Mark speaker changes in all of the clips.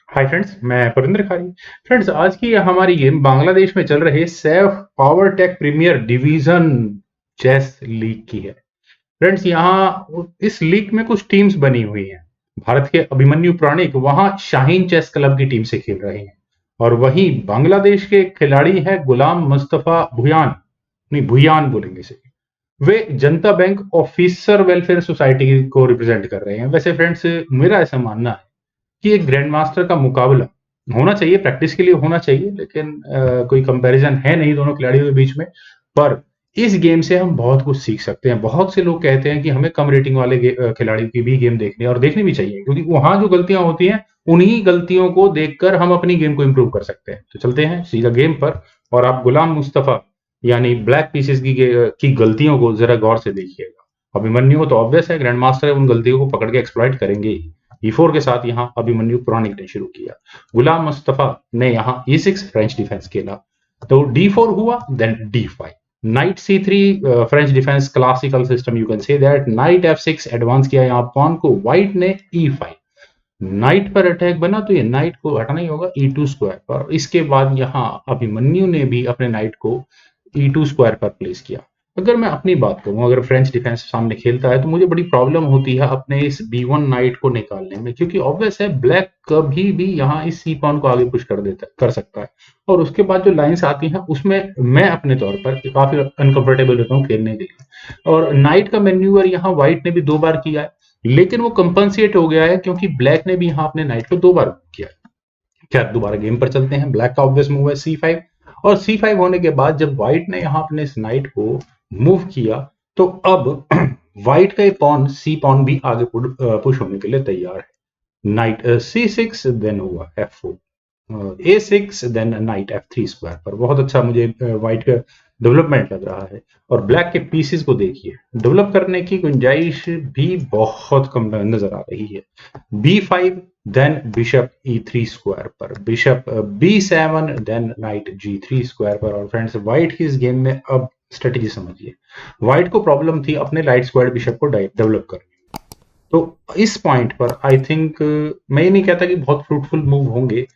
Speaker 1: Hi friends, मैं परिंदर खारी। Friends, आज की हमारी गेम बांग्लादेश में चल रहे Saif power tech premier division chess league की है। फ्रेंड्स, यहाँ इस लीग में कुछ टीम्स बनी हुई हैं। भारत के अभिमन्यु प्राणिक वहां शाहीन चेस क्लब की टीम से खेल रहे हैं, और वहीं बांग्लादेश के खिलाड़ी हैं गुलाम मुस्तफा भुयान, नहीं भुयान बोलेंगे इसे। वे जनता बैंक ऑफिसर वेलफेयर सोसाइटी को रिप्रेजेंट कर रहे हैं। वैसे फ्रेंड्स, मेरा ऐसा मानना है कि एक ग्रैंड मास्टर का मुकाबला होना चाहिए, प्रैक्टिस के लिए होना चाहिए, लेकिन कोई कंपैरिजन है नहीं दोनों खिलाड़ियों के बीच में। पर इस गेम से हम बहुत कुछ सीख सकते हैं। बहुत से लोग कहते हैं कि हमें कम रेटिंग वाले खिलाड़ियों की भी गेम देखनी है, और देखनी भी चाहिए, क्योंकि वहां जो गलतियां होती हैं उन्हीं गलतियों को देखकर हम अपनी गेम को इंप्रूव कर सकते हैं। तो चलते हैं सीधा गेम पर, और आप गुलाम मुस्तफा यानी ब्लैक पीसेस की गलतियों को जरा गौर से देखिएगा। अभिमन्यु तो ऑब्वियस है, ग्रैंड मास्टर है, उन गलतियों को पकड़ के एक्सप्लॉइट करेंगे ही। E4 के साथ यहाँ अभिमन्यु पुराणिक ने शुरू किया। गुलाम मुस्तफा ने यहाँ E6 फ्रेंच डिफेंस खेला, तो D4 हुआ, then D5, knight C3 French defence classical system, you can say that. Knight F6 advance किया यहाँ पॉन को, व्हाइट ने E5, नाइट पर अटैक बना तो ये नाइट को हटाना ही होगा E2 स्क्वायर पर। इसके बाद यहाँ अभिमन्यु ने भी अपने नाइट को E2 स्क्वायर पर प्लेस किया। अगर मैं अपनी बात करूं, अगर फ्रेंच डिफेंस सामने खेलता है तो मुझे बड़ी प्रॉब्लम होती है अपने इस B1 नाइट को निकालने में, क्योंकि ऑब्वियस है ब्लैक कभी भी यहाँ इस सी पॉन को आगे पुश कर सकता है, और उसके बाद जो लाइंस आती हैं उसमें मैं अपने तौर पर काफी अनकंफर्टेबल रहता हूँ खेलने के लिए। और नाइट का मैन्यूवर यहाँ व्हाइट ने भी 2 बार किया है, लेकिन वो कंपनसेट हो गया है क्योंकि ब्लैक ने भी यहाँ अपने नाइट को 2 बार किया। क्या, दोबारा गेम पर चलते हैं। ब्लैक का ऑब्वियस मूव है C5, और C5 होने के बाद जब व्हाइट ने यहाँ अपने इस नाइट को मूव किया, तो अब व्हाइट का ये पॉन सी पॉन भी आगे पुश होने के लिए तैयार है। नाइट C6, देन हुआ F4, A6, then night F3 square पर। बहुत अच्छा मुझे व्हाइट का डेवलपमेंट लग रहा है। और ब्लैक के पीसेस को देखिए, डेवलप करने की गुंजाइश भी बहुत कम नजर आ रही है। B5, then bishop E3 square पर, bishop B7, then knight G3 square पर। और फ्रेंड्स, व्हाइट की इस गेम में अब स्ट्रेटेजी समझिए। व्हाइट को प्रॉब्लम थी अपने लाइट स्क्वायर बिशप को डेवलप करने। तो इस पॉइंट पर आई थिंक, मैं ये नहीं कहता कि बहुत फ्रूटफुल मूव होंगे,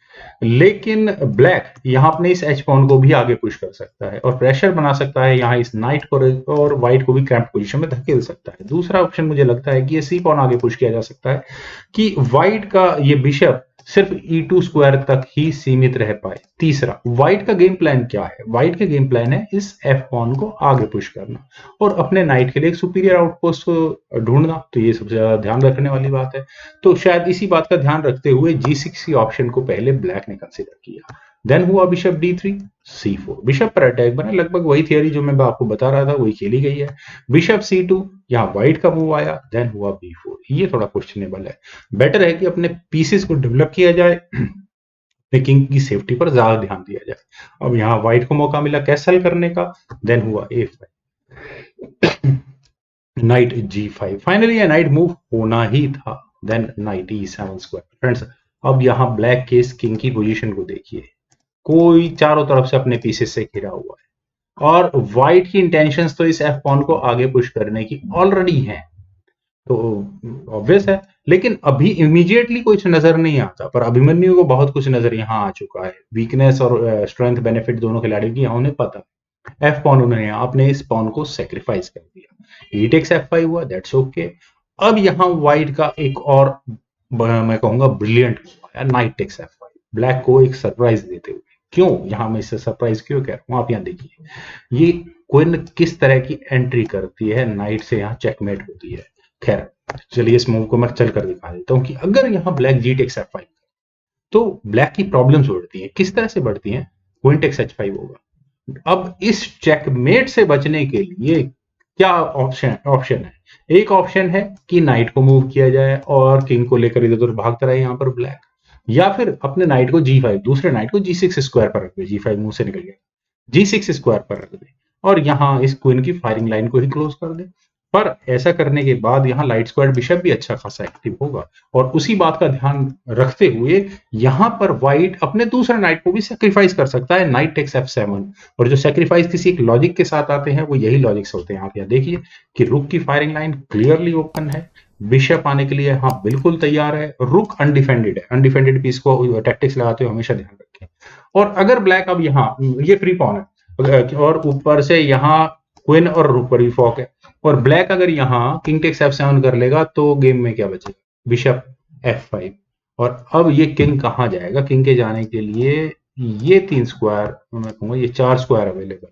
Speaker 1: लेकिन ब्लैक यहाँ अपने इस एच पॉन को भी आगे पुश कर सकता है और प्रेशर बना सकता है यहाँ इस नाइट को, और व्हाइट को भी क्रैम्प पोजीशन में धकेल सकता है। दूसरा ऑप्शन मुझे लगता है कि ये सी पॉन आगे पुश किया जा सकता है कि व्हाइट का ये बिशप सिर्फ E2 स्क्वायर तक ही सीमित रह पाए। तीसरा, व्हाइट का गेम प्लान क्या है? व्हाइट का गेम प्लान है इस F पॉन को आगे पुश करना और अपने नाइट के लिए एक सुपीरियर आउटपोस्ट को ढूंढना। तो ये सबसे ज्यादा ध्यान रखने वाली बात है। तो शायद इसी बात का ध्यान रखते हुए G6 की ऑप्शन को पहले ब्लैक ने कंसिडर किया। देन हुआ बिशप D3, C4, बिशप पर अटैक बना। लगभग वही थियरी जो मैं आपको बता रहा था वही खेली गई है। बिशप C2, यहाँ व्हाइट का मूव आया, देन हुआ B4। ये थोड़ा क्वेश्चनेबल है। बेटर है कि अपने पीसेस को डेवलप किया जाए, किंग की सेफ्टी पर ज्यादा ध्यान दिया जाए। अब यहाँ व्हाइट को मौका मिला कैसल करने का, देन हुआ A5, नाइट G5। फाइनली ये नाइट मूव होना ही था, then night E7 square. Friends, अब यहाँ ब्लैक के इस किंग की पोजीशन को देखिए, कोई चारों तरफ से अपने पीसेस से घिरा हुआ है, और व्हाइट की इंटेंशंस तो इस F पॉन को आगे पुश करने की ऑलरेडी हैं, तो ऑब्वियस है। लेकिन अभी इमीडिएटली कुछ नजर नहीं आता, पर अभिमन्यु को बहुत कुछ नजर यहाँ आ चुका है। वीकनेस और स्ट्रेंथ बेनिफिट दोनों खिलाड़ियों की यहाँ उन्हें पता। F पॉन उन्होंने अपने इस पॉन को सेक्रीफाइस कर दिया। E टेक्स F5 हुआ, दैट्स ओके। अब यहाँ व्हाइट का एक और मैं कहूंगा ब्रिलियंट हुआ, नाइट टेक्स F5, ब्लैक को एक सरप्राइज देते हुए। क्यों यहाँ मैं इसे सरप्राइज क्यों कह रहा हूँ, आप यहाँ देखिए ये क्वीन किस तरह की एंट्री करती है, नाइट से यहाँ चेकमेट होती है। खैर, चलिए इस मूव को मैं चल कर दिखा देता हूँ कि अगर यहाँ ब्लैक G टेक्स F5 तो ब्लैक की प्रॉब्लम्स बढ़ती हैं। किस तरह से बढ़ती हैं? क्वीन टेक्स H5 होगा। अब इस चेकमेट से बचने के लिए क्या ऑप्शन है? एक ऑप्शन है कि नाइट को मूव किया जाए और किंग को लेकर इधर उधर भागता रहे यहाँ पर ब्लैक, या फिर अपने नाइट को G5, दूसरे नाइट को G6 स्क्वायर पर रख दे। G5 मुंह से निकल गया, G6 स्क्वायर पर रख दे और यहाँ इस क्वीन की फायरिंग लाइन को ही क्लोज कर दे। पर ऐसा करने के बाद यहाँ लाइट स्क्वायर बिशप भी अच्छा खासा एक्टिव होगा, और उसी बात का ध्यान रखते हुए यहाँ पर व्हाइट अपने दूसरे नाइट को भी सेक्रीफाइस कर सकता है, नाइट टेक्स F7। और जो सेक्रीफाइस किसी एक लॉजिक के साथ आते हैं वो यही लॉजिक्स होते हैं। आप यहाँ देखिए कि रुक की फायरिंग लाइन क्लियरली ओपन है, बिशप आने के लिए हाँ बिल्कुल तैयार है, रुक अनडिफेंडेड है, अनडिफेंडेड पीस को टैक्टिक्स लगाते हुए हमेशा ध्यान रखें। और अगर ब्लैक अब यहाँ ये फ्री पॉन है और ऊपर से यहाँ क्वीन और रुक पर भी फॉक है, और ब्लैक अगर यहाँ किंग टेक्स F7 कर लेगा तो गेम में क्या बचेगा, बिशप F5। और अब ये किंग कहाँ जाएगा, किंग के जाने के लिए ये 3 स्क्वायर, मैं कहूंगा ये 4 स्क्वायर अवेलेबल,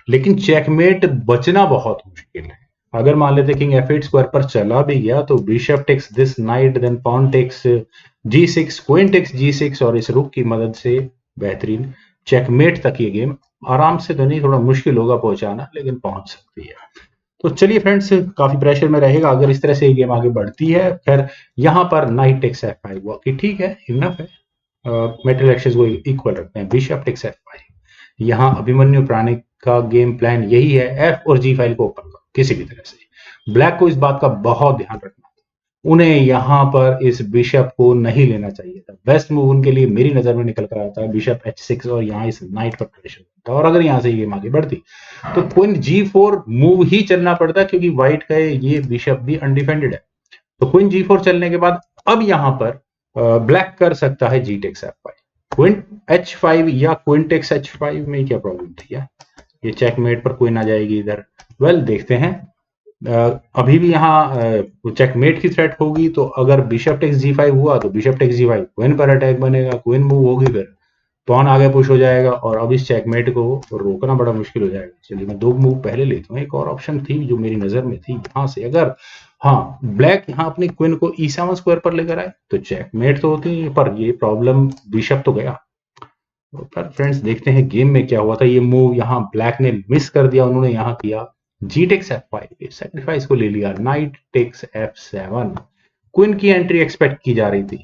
Speaker 1: लेकिन चेकमेट बचना बहुत मुश्किल है। अगर मान लेते किंग F8 स्क्वायर पर चला भी गया तो bishop takes this knight, then pawn takes G6, queen takes G6 और इस रुक की मदद से बेहतरीन चेकमेट तक ये गेम आराम से तो नहीं, थोड़ा मुश्किल होगा पहुंचाना, लेकिन पहुंच सकती है। तो चलिए फ्रेंड्स, काफी प्रेशर में रहेगा अगर इस तरह से ये गेम आगे बढ़ती है। फिर यहाँ पर नाइट टेक्स F5 हुआ कि ठीक है, इनफ है, मेटेरियल एक्शंस को इक्वल रखते हैं, बिशप टेक्स F5। यहाँ अभिमन्यु प्राणिक का गेम प्लान यही है, एफ और जी फाइल को ओपन करो किसी भी तरह से। ब्लैक को इस बात का बहुत ध्यान रखना, उन्हें यहां पर इस बिशप को नहीं लेना चाहिए था। बेस्ट मूव उनके लिए मेरी नजर में निकल कर आता है बिशप H6 और यहाँ इस नाइट पर प्रेशर बनता है। और अगर यहाँ से गेम आगे बढ़ती तो क्वीन G4 मूव ही चलना पड़ता, क्योंकि व्हाइट का ये बिशप भी अनडिफेंडेड है। तो क्वीन G4 चलने के बाद अब यहां पर ब्लैक कर सकता है जी टेक्स F5, क्वीन H5 या क्वीन टेक्स H5 में क्या प्रॉब्लम थी यार, ये चेकमेट पर क्वीन आ जाएगी इधर। वेल देखते हैं, अभी भी यहाँ चेकमेट की थ्रेट होगी, तो अगर बिशप टेक्स G5 हुआ तो बिशप टेक्स G5 क्वीन पर अटैक बनेगा, क्वीन मूव होगी, फिर पॉन आगे पुश हो जाएगा और अब इस चेकमेट को रोकना बड़ा मुश्किल हो जाएगा। चलिए मैं 2 मूव पहले लेता हूँ, एक और ऑप्शन थी जो मेरी नजर में थी, यहाँ से अगर हाँ ब्लैक यहाँ अपनी क्वीन को E7 स्क्वायर पर लेकर आए तो चेकमेट तो होती है, पर ये प्रॉब्लम बिशप तो गया। पर फ्रेंड्स देखते हैं गेम में क्या हुआ था। ये मूव यहाँ ब्लैक ने मिस कर दिया, उन्होंने यहाँ किया जी टेक्स F5, सैक्रिफाइस को ले लिया, नाइट टेक्स F7। क्वीन की एंट्री एक्सपेक्ट की जा रही थी,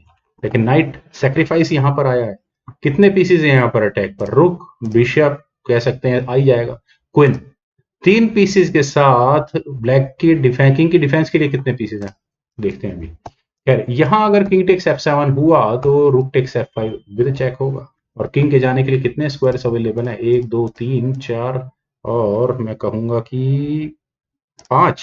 Speaker 1: लेकिन नाइट सैक्रिफाइस यहाँ पर आया है। कितने पीसेज हैं यहाँ पर अटैक पर, रुक बिशप कह सकते हैं आ ही जाएगा, क्वीन 3 पीसेज के साथ ब्लैक की डिफेंस, किंग की डिफेंस के लिए कितने पीसेज हैं देखते हैं अभी। खैर यहाँ अगर किंग टेक्स F7 हुआ तो rook takes F5 with check होगा, और किंग के जाने के लिए कितने स्क्वायर्स अवेलेबल हैं, 1 2 3 4 और मैं कहूंगा कि 5।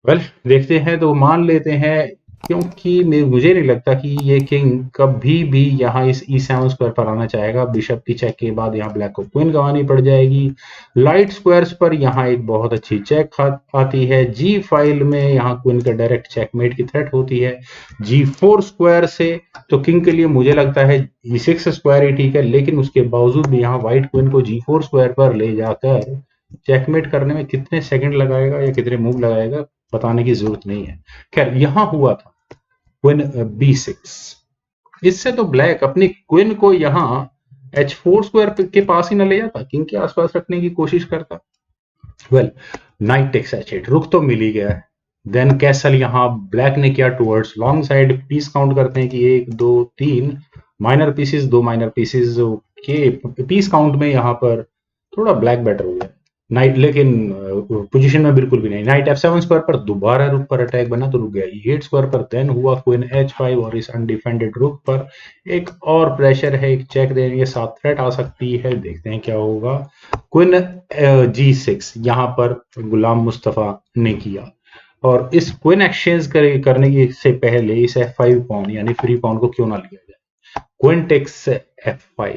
Speaker 1: वेल देखते हैं, तो मान लेते हैं, क्योंकि मुझे नहीं लगता कि ये किंग कभी भी यहाँ इस E7 स्क्वायर पर आना चाहेगा। बिशप की चेक के बाद यहाँ ब्लैक को क्वीन गंवानी पड़ जाएगी। लाइट स्क्वायर्स पर यहाँ एक बहुत अच्छी चेक आती है, जी फाइल में यहाँ क्वीन का डायरेक्ट चेकमेट की थ्रेट होती है। G4 स्क्वायर से तो किंग के लिए मुझे लगता है E6 स्क्वायर ही ठीक है, लेकिन उसके बावजूद भी यहाँ व्हाइट क्वीन को G4 स्क्वायर पर ले जाकर चेकमेट करने में कितने सेकंड लगाएगा या कितने मूव लगाएगा बताने की जरूरत नहीं है। खैर यहां हुआ था क्वीन B6, इससे तो ब्लैक अपनी क्वीन को यहां H4 स्क्वायर के पास ही न ले जाता, किंग के आसपास रखने की कोशिश करता। वेल नाइट टेक्स H8, रुक तो मिल ही गया है। देन कैसल यहाँ ब्लैक ने किया towards long side, piece count करते हैं कि 1 2 3 माइनर पीसेस, 2 माइनर पीसेस के पीस काउंट में यहाँ पर थोड़ा ब्लैक बेटर हो गया नाइट, लेकिन पोजीशन में बिल्कुल भी नहीं। नाइट F7 स्क्वायर पर दोबारा रुक पर अटैक बना तो रुक गया, 8 स्क्वायर पर देन हुआ क्वीन H5 और इस अनडिफेंडेड रुक पर एक और प्रेशर है, एक चेक देने साथ थ्रेट आ सकती है, देखते हैं क्या होगा। क्वीन G6 यहाँ पर गुलाम मुस्तफा ने किया, और इस क्वीन एक्सचेंज करने से पहले इस F5 पॉन यानी फ्री पॉन को क्यों ना लिया जाए। Queen takes F5,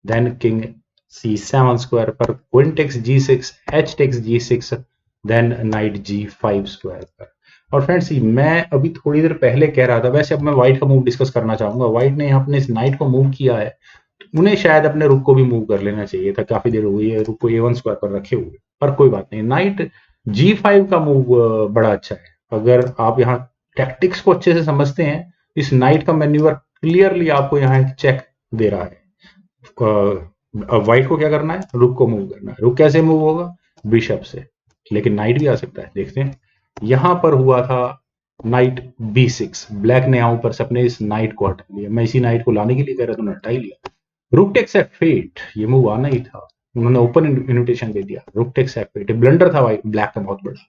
Speaker 1: then king C7 square पर queen takes G6, H takes G6, then knight G5 square पर। और फ्रेंड्स मैं अभी थोड़ी देर पहले कह रहा था, वैसे अब मैं व्हाइट का मूव डिस्कस करना चाहूंगा। व्हाइट ने अपने इस नाइट को मूव किया है, उन्हें शायद अपने रुक को भी मूव कर लेना चाहिए था, काफी देर हो गई है रुक को A1 स्क्वायर पर रखे हुए, पर कोई बात नहीं। नाइट G5 का मूव बड़ा अच्छा है। अगर आप यहाँ टैक्टिक्स को अच्छे से समझते हैं, इस नाइट का मैन्यूवर क्लियरली आपको यहाँ चेक दे रहा है। अब व्हाइट को क्या करना है, रुक को मूव करना है। रुक कैसे मूव होगा, बिशप से, लेकिन नाइट भी आ सकता है, देखते हैं। यहां पर हुआ था नाइट B6, ब्लैक ने यहां ऊपर से अपने इस नाइट को हटा लिया, मैं इसी नाइट को लाने के लिए कह रहा था, हटा ही लिया। रुक टेक्स F8, ये मूव आना ही था, उन्होंने ओपन इन्विटेशन दे दिया। रुक टेक्स F8 ब्लंडर था ब्लैक का बहुत बड़ा,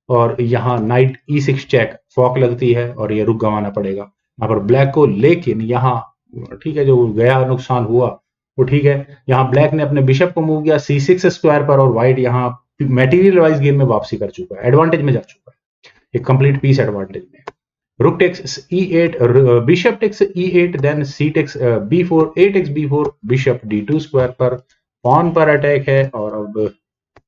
Speaker 1: और यहाँ नाइट E6 चेक, फॉक लगती है और ये रुक गंवाना पड़ेगा यहाँ पर ब्लैक को। लेकिन यहाँ ठीक है, जो गया नुकसान हुआ वो ठीक है। यहाँ ब्लैक ने अपने बिशप को मूव किया C6 स्क्वायर पर, और व्हाइट यहाँ मटेरियल वाइज गेम में वापसी कर चुका है, एडवांटेज में जा चुका है। एक कंप्लीट पीस एडवांटेज में। Rook takes e8, bishop takes e8, then c takes b4, a takes b4, bishop d2 square पर pawn पर अटैक है, और अब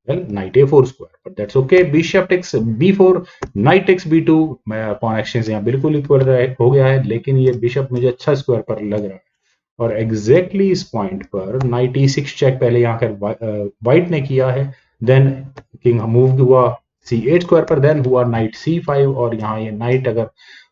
Speaker 1: वेल नाइट a4 स्क्वायर पर, that's okay. Bishop takes b4, knight takes b2, pawn exchange यहाँ बिल्कुल equal हो गया है, लेकिन ये बिशप मुझे अच्छा स्क्वायर पर लग रहा है, और एग्जैक्टली इस पॉइंट पर नाइट e6 चेक पहले यहाँ कर व्हाइट ने किया है, देन किंग मूव हुआ c8 स्क्वायर पर, देन हुआ नाइट c5, और यहाँ ये नाइट अगर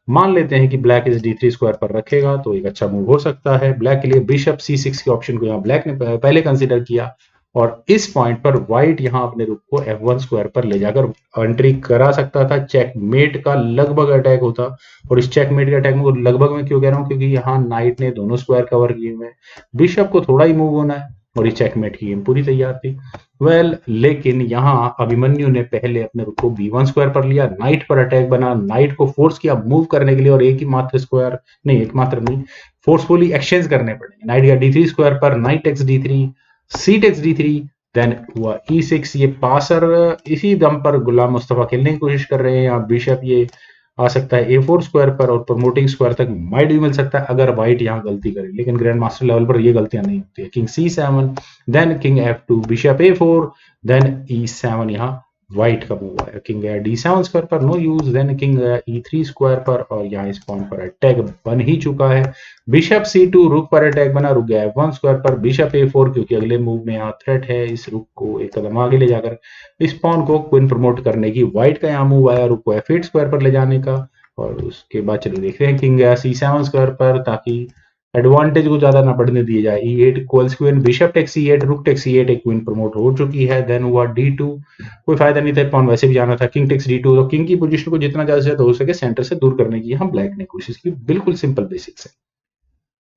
Speaker 1: मान लेते हैं कि ब्लैक इस d3 स्क्वायर पर रखेगा तो एक अच्छा मूव हो सकता है ब्लैक के लिए। बिशप c6 के ऑप्शन को यहाँ ब्लैक ने पहले कंसीडर किया, और इस पॉइंट पर व्हाइट यहाँ अपने रुक को f1 स्क्वायर पर ले जाकर एंट्री करा सकता था, चेकमेट का लगभग अटैक होता। और इस चेकमेट के अटैक में लगभग मैं क्यों कह रहा हूँ, क्योंकि यहाँ नाइट ने दोनों स्क्वायर कवर किए हुए, बिशप को थोड़ा ही मूव होना है, और ये चेकमेट की गेम पूरी तैयार थी। लेकिन यहाँ अभिमन्यु ने पहले अपने रुक को b1 स्क्वायर पर लिया, नाइट पर अटैक बना, नाइट को फोर्स किया मूव करने के लिए, और एक मात्र नहीं, फोर्सफुली एक्सचेंज करने पड़ेंगे। नाइट गया d3 स्क्वायर पर, knight takes d3, c takes d3, then हुआ e6। ये पासर इसी दम पर गुलाम मुस्तफा खेलने की कोशिश कर रहे हैं। यहाँ बिशप ये आ सकता है a4 स्क्वायर पर, और प्रमोटिंग स्क्वायर तक माइट भी मिल सकता है अगर व्हाइट यहाँ गलती करे, लेकिन ग्रैंड मास्टर लेवल पर ये गलतियां नहीं होती है। King c7, then king f2, bishop a4, then e7, यहाँ व्हाइट का मूव आया, किंग गया d7 स्क्वायर पर, नो यूज, देन किंग गया e3 स्क्वायर पर, और यहाँ इस पॉइंट पर अटैक बन ही चुका है। बिशप c2, रुक पर अटैक बना, रुक गया f1 स्क्वायर पर, बिशप a4, क्योंकि अगले मूव में यहाँ थ्रेट है इस रुक को एक कदम आगे ले जाकर इस पॉन को क्वीन प्रमोट करने की। व्हाइट का यहाँ मूव आया रुक को f8 स्क्वायर पर ले जाने का, और उसके बाद चलिए देखते हैं किंग गया c7 स्क्वायर पर, ताकि एडवांटेज को ज्यादा ना बढ़ने दिया जाए। e8 equals queen, bishop takes e8, rook takes e8, एक क्वीन प्रमोट हो चुकी है। देन हुआ d2, कोई फायदा नहीं था, पॉन वैसे भी जाना था। किंग टेक्स d2, तो किंग की पोजीशन को जितना ज्यादा से ज्यादा हो सके सेंटर से दूर करने की हम ब्लैक ने कोशिश की, बिल्कुल सिंपल बेसिक्स है।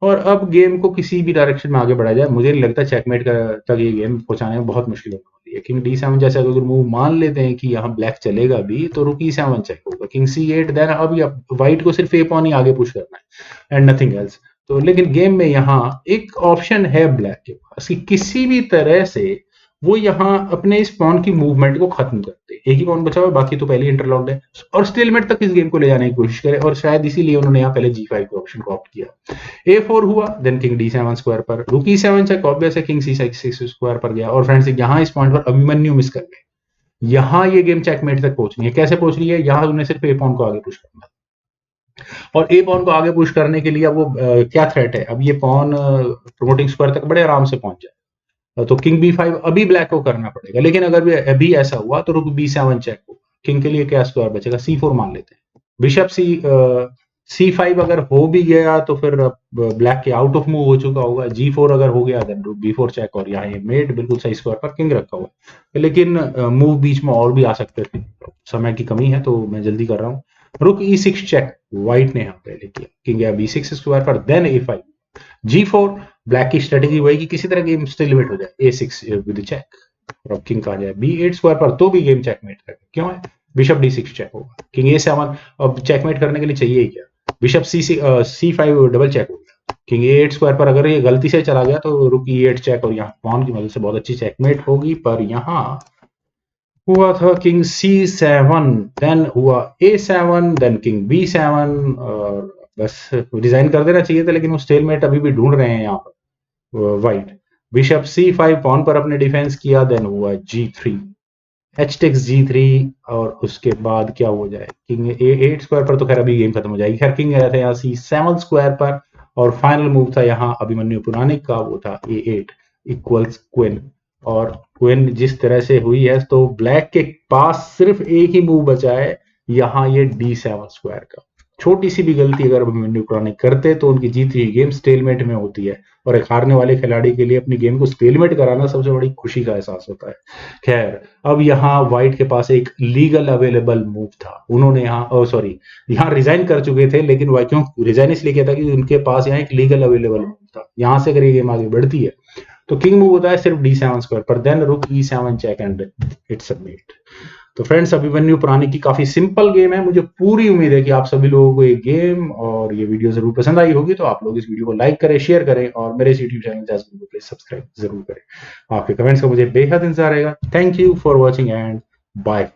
Speaker 1: और अब गेम को किसी भी डायरेक्शन में आगे बढ़ाया जाए, मुझे नहीं लगता चेकमेट तक ये गेम पहुंचाने में बहुत मुश्किल होती है। किंग d7 जैसे अगर मूव मान लेते हैं कि यहाँ ब्लैक चलेगा भी, तो रुक e7 चेक होगा, किंग c8, देन अब व्हाइट को सिर्फ ए पॉन ही आगे पुश करना है एंड नथिंग एल्स। तो लेकिन गेम में यहाँ एक ऑप्शन है ब्लैक के पास कि किसी भी तरह से वो यहाँ अपने इस पॉन की मूवमेंट को खत्म करते, एक ही पॉन बचा हुआ, बाकी तो पहले इंटरलॉक्ड है, और स्टेलमेट तक इस गेम को ले जाने की कोशिश करे, और शायद इसीलिए उन्होंने यहाँ पहले g5 के ऑप्शन को ऑप्ट किया। a4 हुआ, देन किंग d7 स्क्वायर पर, रुक e7 चेक, ऑब्वियस है, किंग c6 स्क्वायर पर गया, और फ्रेंड्स यहाँ इस पॉइंट पर अभिमन्यु मिस कर गए। यहाँ ये गेम चेकमेट तक पहुंचनी है, कैसे पहुंच रही है, यहाँ उन्हें सिर्फ ए पॉन को आगे पुश करना, और ए पॉन को आगे पुश करने के लिए अब वो क्या थ्रेट है, अब ये पॉन प्रमोटिंग स्क्वायर तक बड़े आराम से पहुंच जाए, तो किंग b5 अभी ब्लैक को करना पड़ेगा। लेकिन अगर अभी ऐसा हुआ तो रुक b7 चेक होगा, किंग के लिए क्या स्क्वायर बचेगा, c4 मान लेते हैं, बिशप c5 अगर हो भी गया तो फिर ब्लैक के आउट ऑफ मूव हो चुका होगा, g4 अगर हो गया देन रुक b4 चेक, और यहाँ ये मेट बिल्कुल सही स्क्वायर पर किंग रखा हुआ, लेकिन मूव बीच में और भी आ सकते थे, समय की कमी है तो मैं जल्दी कर रहा हूँ। रुक e6 चेक व्हाइट ने यहाँ पहले किया, किंग गया b6 स्क्वायर पर, देन a5, g4, ब्लैक की स्ट्रेटेजी वही कि किसी तरह गेम स्टेलमेट हो जाए, a6 विद चेक, और अब किंग का जाए b8 स्क्वायर पर, तो भी गेम चेकमेट है, क्यों है, बिशप d6 चेक होगा, किंग a7, अब चेकमेट करने के लिए चाहिए ही क्या, बिशप c5 डबल चेक होगा, किंग a8 स्क्वायर पर अगर ये गलती से चला गया तो रुक e8 चेक, और यहाँ पॉन की मदद से बहुत अच्छी चेकमेट होगी। पर यहाँ हुआ था किंग c7, देन हुआ a7, देन किंग b7, और बस डिजाइन कर देना चाहिए था, लेकिन वो स्टेलमेट अभी भी ढूंढ रहे हैं यहाँ पर व्हाइट। बिशप c5 पॉन पर अपने डिफेंस किया, देन हुआ g3, h टेक्स g3, और उसके बाद क्या हो जाए, किंग a8 स्क्वायर पर, तो खैर अभी गेम खत्म हो जाएगी। खैर किंग गया था यहाँ c7 स्क्वायर पर, और फाइनल मूव था यहाँ अभिमन्यु पुराणिक का, वो था a8 इक्वल्स क्वीन, और क्वीन जिस तरह से हुई है तो ब्लैक के पास सिर्फ एक ही मूव बचा है, यहाँ ये d7 स्क्वायर का। छोटी सी भी गलती अगर अभिमन्यु पुराणिक करते तो उनकी जीत हुई गेम स्टेलमेट में होती है, और एक हारने वाले खिलाड़ी के लिए अपनी गेम को स्टेलमेट कराना सबसे बड़ी खुशी का एहसास होता है। खैर अब यहाँ व्हाइट के पास एक लीगल अवेलेबल मूव था, उन्होंने यहाँ रिजाइन कर चुके थे, लेकिन वह क्यों रिजाइन इसलिए किया था कि उनके पास यहाँ एक लीगल अवेलेबल मूव था। यहाँ से अगर ये गेम आगे बढ़ती है तो किंग मूव होता है सिर्फ d7 स्क्वायर पर, then rook e7 check and it's submit. तो फ्रेंड्स अभिमन्यु पुराणिक की काफी सिंपल गेम है, मुझे पूरी उम्मीद है कि आप सभी लोगों को ये गेम और ये वीडियो जरूर पसंद आई होगी। तो आप लोग इस वीडियो को लाइक करें, शेयर करें, और मेरे इस यूट्यूब चैनल जैस गुरु को प्लीज सब्सक्राइब जरूर करें। आपके कमेंट्स का मुझे बेहद इंतजार रहेगा। Thank you for watching and bye.